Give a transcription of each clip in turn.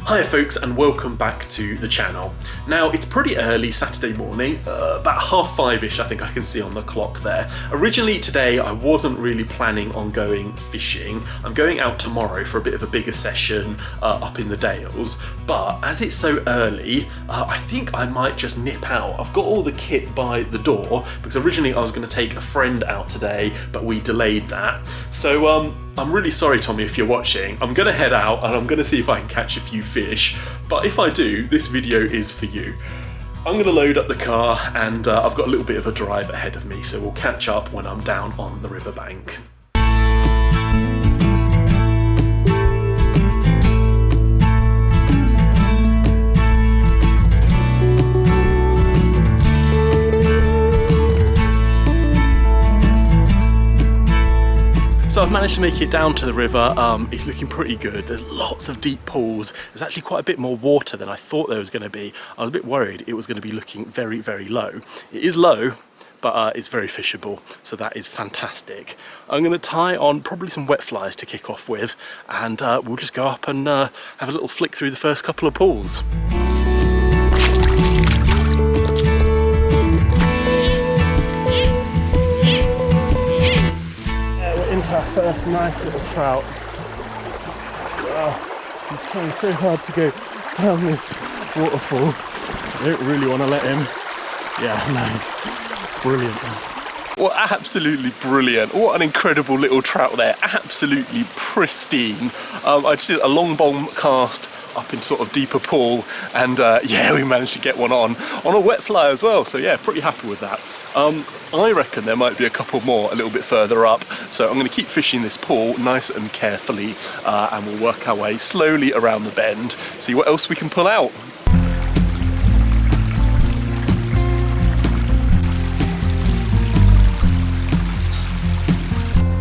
Hi folks, and welcome back to the channel. Now it's pretty early Saturday morning, about 5:30ish I think I can see on the clock there. Originally today I wasn't really planning on going fishing. I'm going out tomorrow for a bit of a bigger session up in the Dales, but as it's so early I think I might just nip out. I've got all the kit by the door because originally I was going to take a friend out today, but we delayed that. So I'm really sorry, Tommy, if you're watching. I'm going to head out and I'm going to see if I can catch a few fish, but if I do, this video is for you. I'm going to load up the car and I've got a little bit of a drive ahead of me, so we'll catch up when I'm down on the riverbank. So I've managed to make it down to the river. It's looking pretty good. There's lots of deep pools. There's actually quite a bit more water than I thought there was going to be. I was a bit worried it was going to be looking very, very low. It is low, but it's very fishable, so that is fantastic. I'm going to tie on probably some wet flies to kick off with, and we'll just go up and have a little flick through the first couple of pools. Into our first nice little trout. Wow, he's trying so hard to go down this waterfall. I don't really want to let him. Yeah, nice. Brilliant. Well, absolutely brilliant. What an incredible little trout there. Absolutely pristine. I just did a long bomb cast up in sort of deeper pool, and yeah, we managed to get one on a wet fly as well, so yeah, pretty happy with that. I reckon there might be a couple more a little bit further up, so I'm going to keep fishing this pool nice and carefully, and we'll work our way slowly around the bend, see what else we can pull out.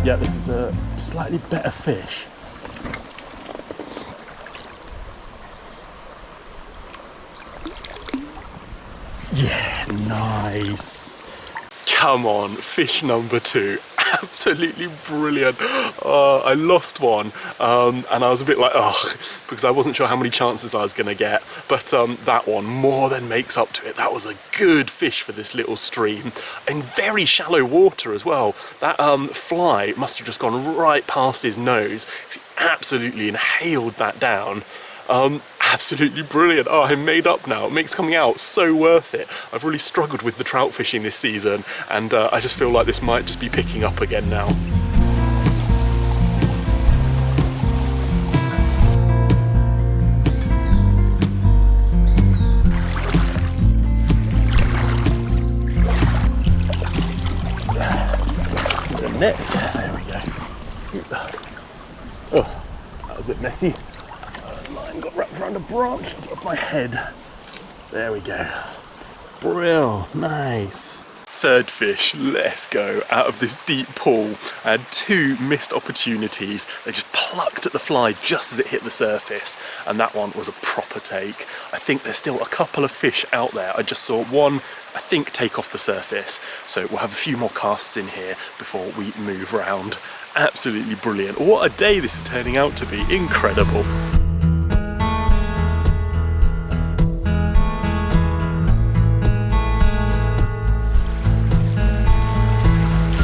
Yeah, this is a slightly better fish. Yeah, nice. Come on, fish number two. Absolutely brilliant. I lost one and I was a bit like, oh, because I wasn't sure how many chances I was going to get, but that one more than makes up to it. That was a good fish for this little stream, in very shallow water as well. That fly must have just gone right past his nose. He absolutely inhaled that down. Absolutely brilliant. Oh, I'm made up now. It makes coming out so worth it. I've really struggled with the trout fishing this season, and I just feel like this might just be picking up again now. The net. There we go. Scoop that. Oh, that was a bit messy. Line got wrapped around a branch above my head. There we go. Brill, nice. Third fish, let's go, out of this deep pool. I had two missed opportunities. They just plucked at the fly just as it hit the surface, and that one was a proper take. I think there's still a couple of fish out there. I just saw one, I think, take off the surface. So we'll have a few more casts in here before we move round. Absolutely brilliant. What a day this is turning out to be. Incredible.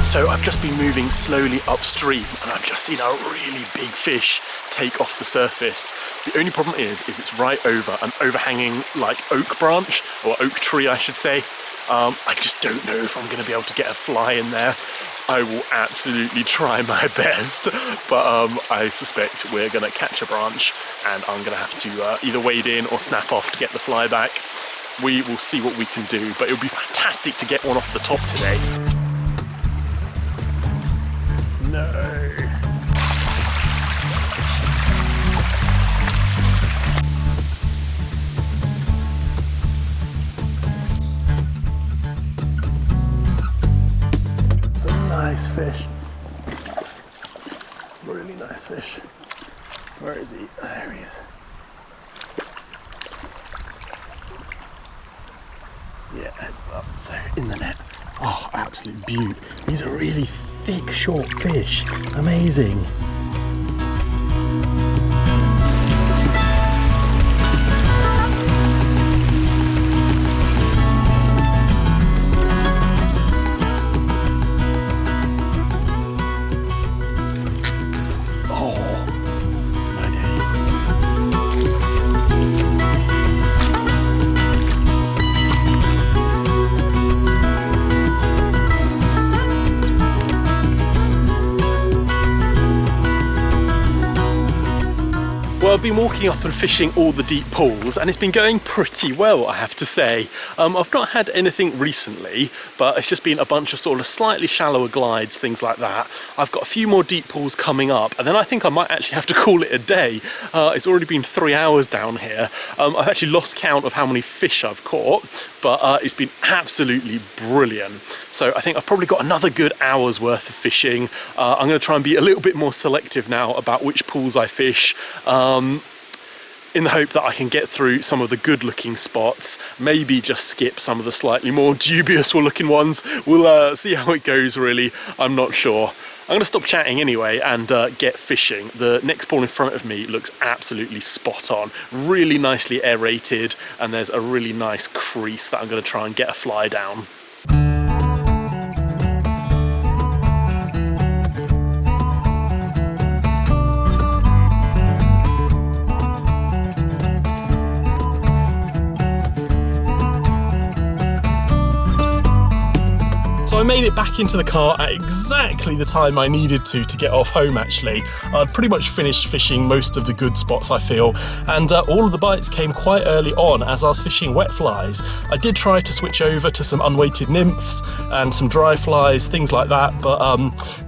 So I've just been moving slowly upstream and I've just seen a really big fish take off the surface. The only problem is it's right over an overhanging like oak branch, or oak tree I should say. I just don't know if I'm going to be able to get a fly in there. I will absolutely try my best, but I suspect we're going to catch a branch and I'm going to have to either wade in or snap off to get the fly back. We will see what we can do, but it would be fantastic to get one off the top today. No. It's a nice fish. Really nice fish. Where is he? There he is. Yeah, heads up. So in the net. Oh, absolute beaut. These are really thick, short fish. Amazing. been walking up and fishing all the deep pools, and it's been going pretty well, I have to say. I've not had anything recently, but it's just been a bunch of sort of slightly shallower glides, things like that. I've got a few more deep pools coming up, and then I think I might actually have to call it a day. It's already been 3 hours down here. I've actually lost count of how many fish I've caught, but it's been absolutely brilliant. So I think I've probably got another good hour's worth of fishing. I'm going to try and be a little bit more selective now about which pools I fish, in the hope that I can get through some of the good looking spots, maybe just skip some of the slightly more dubious looking ones. We'll see how it goes, really. I'm not sure. I'm going to stop chatting anyway and get fishing. The next pool in front of me looks absolutely spot on, really nicely aerated, and there's a really nice crease that I'm going to try and get a fly down. So I made it back into the car at exactly the time I needed to get off home, actually. I'd pretty much finished fishing most of the good spots, I feel, and all of the bites came quite early on as I was fishing wet flies. I did try to switch over to some unweighted nymphs and some dry flies, things like that, but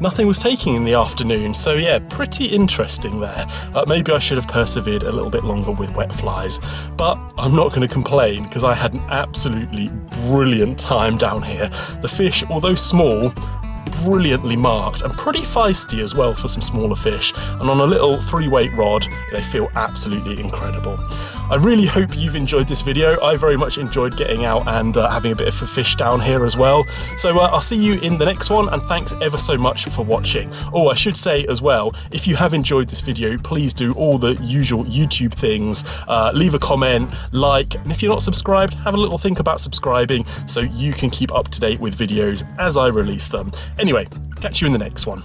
nothing was taking in the afternoon. So yeah, pretty interesting there. Maybe I should have persevered a little bit longer with wet flies, but I'm not going to complain because I had an absolutely brilliant time down here. The fish, although small, brilliantly marked and pretty feisty as well for some smaller fish, and on a little 3-weight rod they feel absolutely incredible. I really hope you've enjoyed this video. I very much enjoyed getting out and having a bit of a fish down here as well. So I'll see you in the next one, and thanks ever so much for watching. Oh, I should say as well, if you have enjoyed this video, please do all the usual YouTube things. Leave a comment, like, and if you're not subscribed, have a little think about subscribing so you can keep up to date with videos as I release them. Anyway, catch you in the next one.